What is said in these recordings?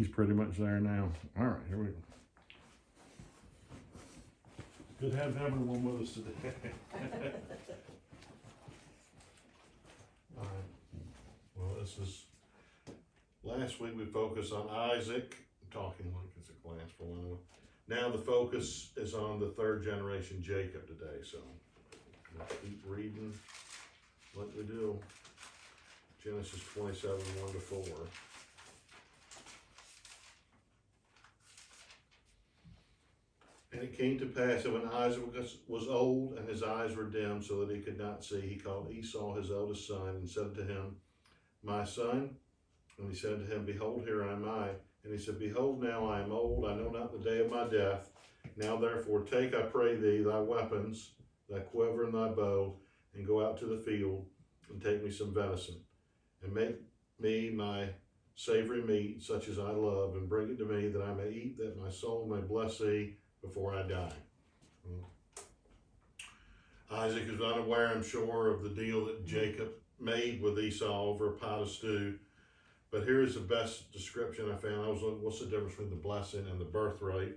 he's pretty much there now. All right, here we go. Good having everyone with us today. All right. Well, this is, last week we focused on Isaac, talking like it's a class for one. Now the focus is on the third generation Jacob today, so let's keep reading like we do. Genesis 27, 1-4. And it came to pass that when Isaac was old and his eyes were dim so that he could not see, he called Esau his eldest son and said to him, My son. And he said to him, Behold, here am I. And he said, Behold, now I am old, I know not the day of my death. Now therefore take, I pray thee, thy weapons, thy quiver and thy bow, and go out to the field, and take me some venison, and make me my savory meat, such as I love, and bring it to me, that I may eat, that my soul may bless thee before I die. Isaac is unaware, I'm sure, of the deal that Jacob made with Esau over a pot of stew. But here is the best description I found. I was looking, what's the difference between the blessing and the birthright?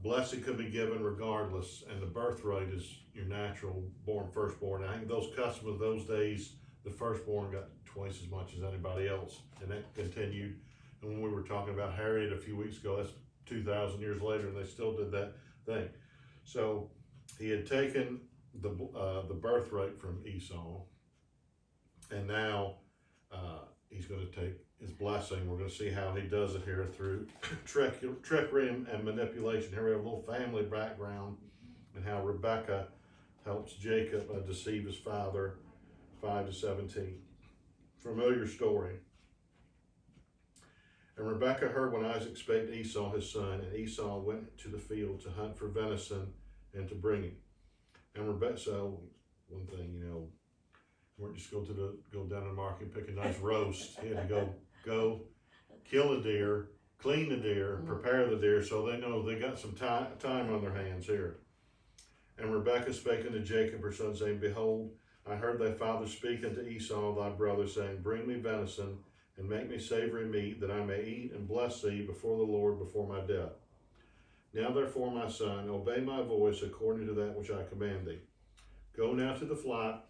Blessing could be given regardless, and the birthright is your natural born firstborn. I think those customs of those days, the firstborn got twice as much as anybody else, and that continued. And when we were talking about Harriet a few weeks ago, that's 2,000 years later, and they still did that thing. So he had taken the birthright from Esau, and now he's going to take his blessing. We're going to see how he does it here through trickery and manipulation. Here we have a little family background and how Rebekah helps Jacob deceive his father, 5-17. Familiar story. And Rebekah heard when Isaac spake to Esau his son, and Esau went to the field to hunt for venison and to bring it. And Rebekah, so one thing, you know, weren't just go down to the market and pick a nice roast. He had to go kill a deer, clean the deer, prepare the deer, so they know they got some time on their hands here. And Rebekah spake unto Jacob her son, saying, Behold, I heard thy father speak unto Esau thy brother, saying, Bring me venison, and make me savory meat, that I may eat and bless thee before the Lord before my death. Now therefore, my son, obey my voice according to that which I command thee. Go now to the flock,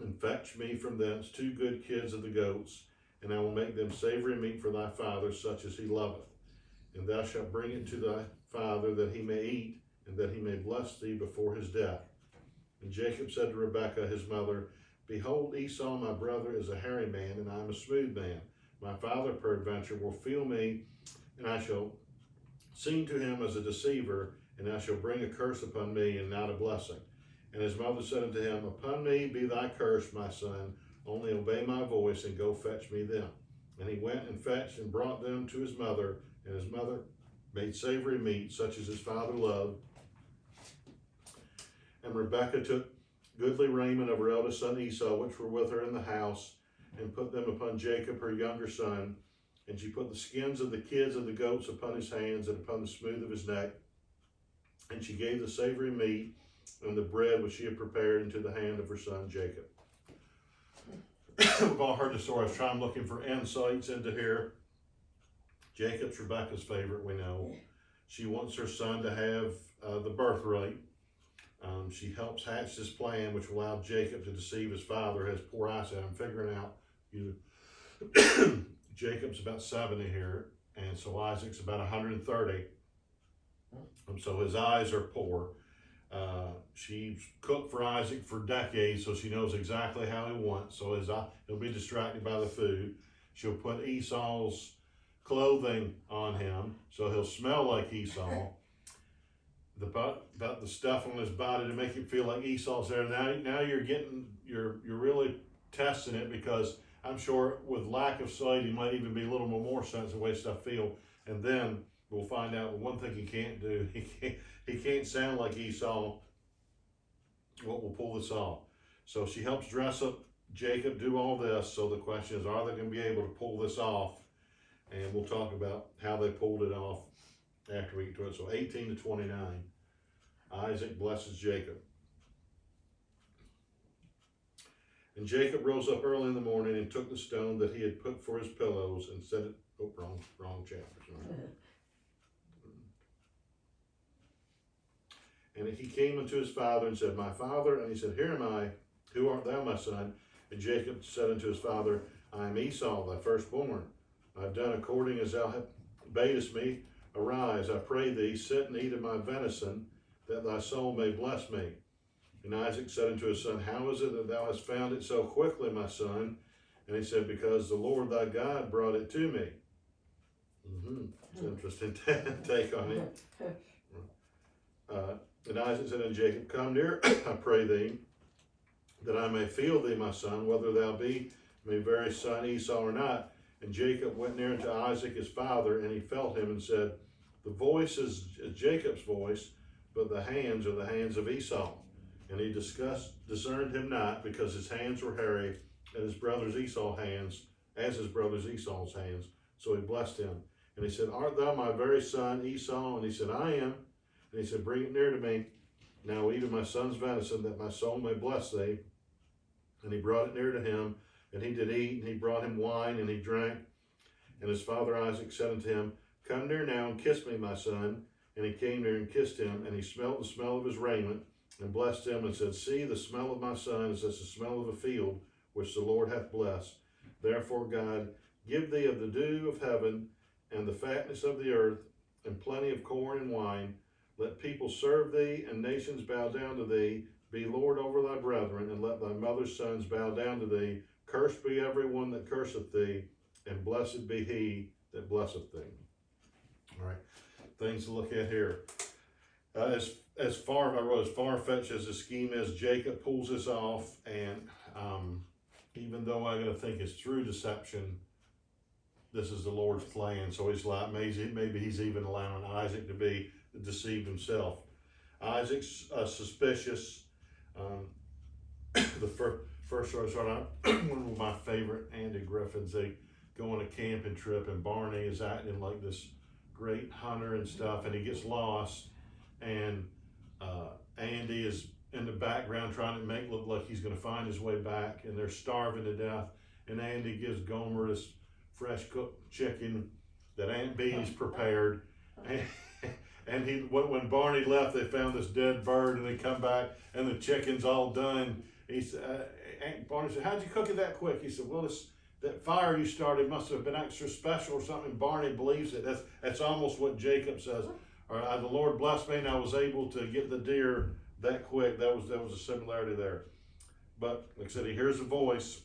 and fetch me from thence 2 good kids of the goats, and I will make them savory meat for thy father, such as he loveth. And thou shalt bring it to thy father, that he may eat, and that he may bless thee before his death. And Jacob said to Rebekah his mother, Behold, Esau my brother is a hairy man, and I am a smooth man. My father peradventure will feel me, and I shall seem to him as a deceiver, and I shall bring a curse upon me, and not a blessing. And his mother said unto him, Upon me be thy curse, my son, only obey my voice, and go fetch me them. And he went and fetched and brought them to his mother, and his mother made savory meat, such as his father loved. And Rebekah took goodly raiment of her eldest son Esau, which were with her in the house, and put them upon Jacob her younger son. And she put the skins of the kids of the goats upon his hands, and upon the smooth of his neck. And she gave the savory meat and the bread which she had prepared into the hand of her son Jacob. We've all heard the story. I was trying looking for insights into here. Jacob's Rebekah's favorite, we know. She wants her son to have the birthright. She helps hatch this plan, which will allow Jacob to deceive his father, has poor eyesight. I'm figuring out Jacob's about 70 here, and so Isaac's about 130. So his eyes are poor. She's cooked for Isaac for decades, so she knows exactly how he wants. So he'll be distracted by the food. She'll put Esau's clothing on him, so he'll smell like Esau. About the stuff on his body to make him feel like Esau's there. Now you're really testing it, because I'm sure with lack of sight, he might even be a little more sensitive the way stuff feel. And then we'll find out one thing he can't do. He can't sound like Esau. What will pull this off? So she helps dress up Jacob, do all this. So the question is, are they going to be able to pull this off? And we'll talk about how they pulled it off after we get to it. So 18-29, Isaac blesses Jacob. And Jacob rose up early in the morning and took the stone that he had put for his pillows and set it, wrong long chapters. Right? And he came unto his father and said, My father. And he said, Here am I. Who art thou, my son? And Jacob said unto his father, I am Esau, thy firstborn. I have done according as thou badest me. Arise, I pray thee, sit and eat of my venison, that thy soul may bless me. And Isaac said unto his son, How is it that thou hast found it so quickly, my son? And he said, Because the Lord thy God brought it to me. It's an interesting take on it. And Isaac said unto Jacob, Come near, I pray thee, that I may feel thee, my son, whether thou be my very son Esau or not. And Jacob went near unto Isaac his father, and he felt him and said, The voice is Jacob's voice, but the hands are the hands of Esau. And he discerned him not, because his hands were hairy, and his brother's Esau's hands, as his brother's Esau's hands. So he blessed him. And he said, Art thou my very son Esau? And he said, I am. And he said, Bring it near to me. Now eat of my son's venison, that my soul may bless thee. And he brought it near to him, and he did eat, and he brought him wine, and he drank. And his father Isaac said unto him, Come near now and kiss me, my son. And he came near and kissed him, and he smelt the smell of his raiment, and blessed him, and said, See, the smell of my son is as the smell of a field, which the Lord hath blessed. Therefore, God, give thee of the dew of heaven, and the fatness of the earth, and plenty of corn and wine. Let people serve thee, and nations bow down to thee. Be Lord over thy brethren, and let thy mother's sons bow down to thee. Cursed be every one that curseth thee, and blessed be he that blesseth thee. All right, things to look at here. As far-fetched as the scheme is, Jacob pulls this off, and even though I gotta think it's through deception, this is the Lord's plan. So he's like, maybe he's even allowing Isaac to be deceived himself. Isaac's suspicious. The first start out, one of my favorite Andy Griffins. They go on a camping trip, and Barney is acting like this great hunter and stuff, and he gets lost, and Andy is in the background trying to make it look like he's going to find his way back, and they're starving to death, and Andy gives Gomer this fresh cooked chicken that Aunt Bee's prepared, and when Barney left, they found this dead bird, and they come back, and the chicken's all done. He said, Barney said, How'd you cook it that quick? He said, Well, that fire you started must have been extra special or something. Barney believes it. That's almost what Jacob says. All right, the Lord blessed me, and I was able to get the deer that quick. That was a similarity there. But like I said, he hears a voice,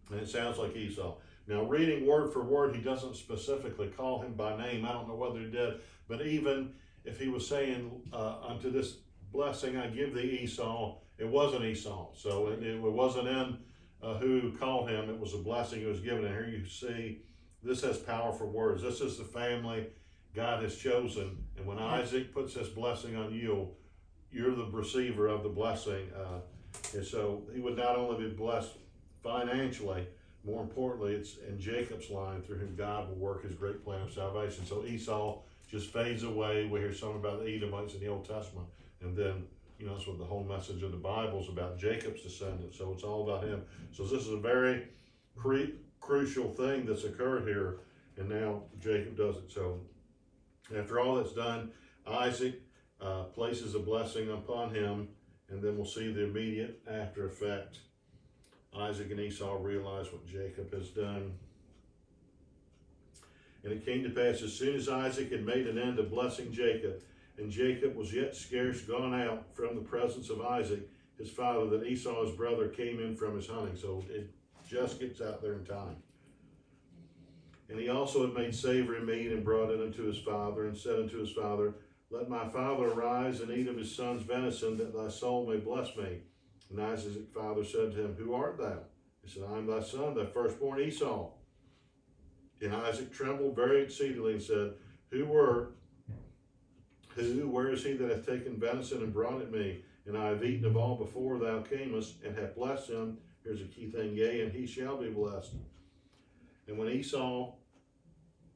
and it sounds like Esau. Now, reading word for word, he doesn't specifically call him by name. I don't know whether he did, but even if he was saying, unto this blessing I give thee, Esau, it wasn't Esau. So it wasn't in who called him. It was a blessing he was given. And here you see, this has powerful words. This is the family God has chosen. And when Isaac puts this blessing on you, you're the receiver of the blessing. And so he would not only be blessed financially, more importantly, it's in Jacob's line through whom God will work his great plan of salvation. So Esau just fades away. We hear something about the Edomites in the Old Testament. And then, that's what the whole message of the Bible is about, Jacob's descendants. So it's all about him. So this is a very crucial thing that's occurred here. And now Jacob does it. So after all that's done, Isaac places a blessing upon him. And then we'll see the immediate after effect. Isaac and Esau realize what Jacob has done. And it came to pass, as soon as Isaac had made an end of blessing Jacob, and Jacob was yet scarce gone out from the presence of Isaac, his father, that Esau, his brother, came in from his hunting. So it just gets out there in time. And he also had made savory meat and brought it unto his father, and said unto his father, Let my father arise and eat of his son's venison, that thy soul may bless me. And Isaac's father said to him, Who art thou? He said, I am thy son, thy firstborn Esau. And Isaac trembled very exceedingly and said, where is he that hath taken venison and brought it me? And I have eaten of all before thou camest, and have blessed him. Here's a key thing, yea, and he shall be blessed. And when Esau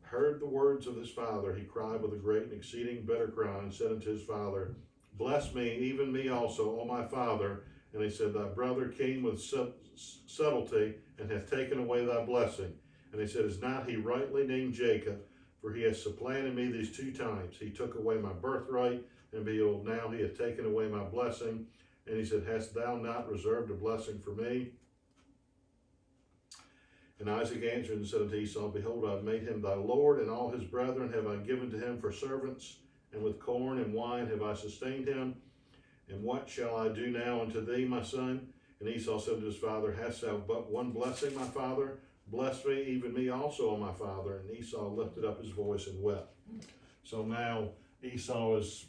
heard the words of his father, he cried with a great and exceeding bitter cry, and said unto his father, Bless me, even me also, O my father. And he said, Thy brother came with subtlety, and hath taken away thy blessing. And he said, Is not he rightly named Jacob? For he has supplanted me these 2 times. He took away my birthright, and behold, now he hath taken away my blessing. And he said, hast thou not reserved a blessing for me? And Isaac answered and said unto Esau, behold, I have made him thy lord, and all his brethren have I given to him for servants, and with corn and wine have I sustained him. And what shall I do now unto thee, my son? And Esau said to his father, hast thou but one blessing, my father? Bless me, even me also, O my father. And Esau lifted up his voice and wept. So now Esau is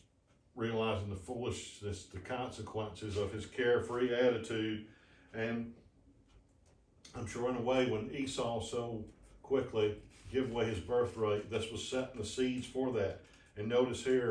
realizing the foolishness, the consequences of his carefree attitude. And I'm sure in a way, when Esau so quickly gave away his birthright, this was setting the seeds for that. And notice here,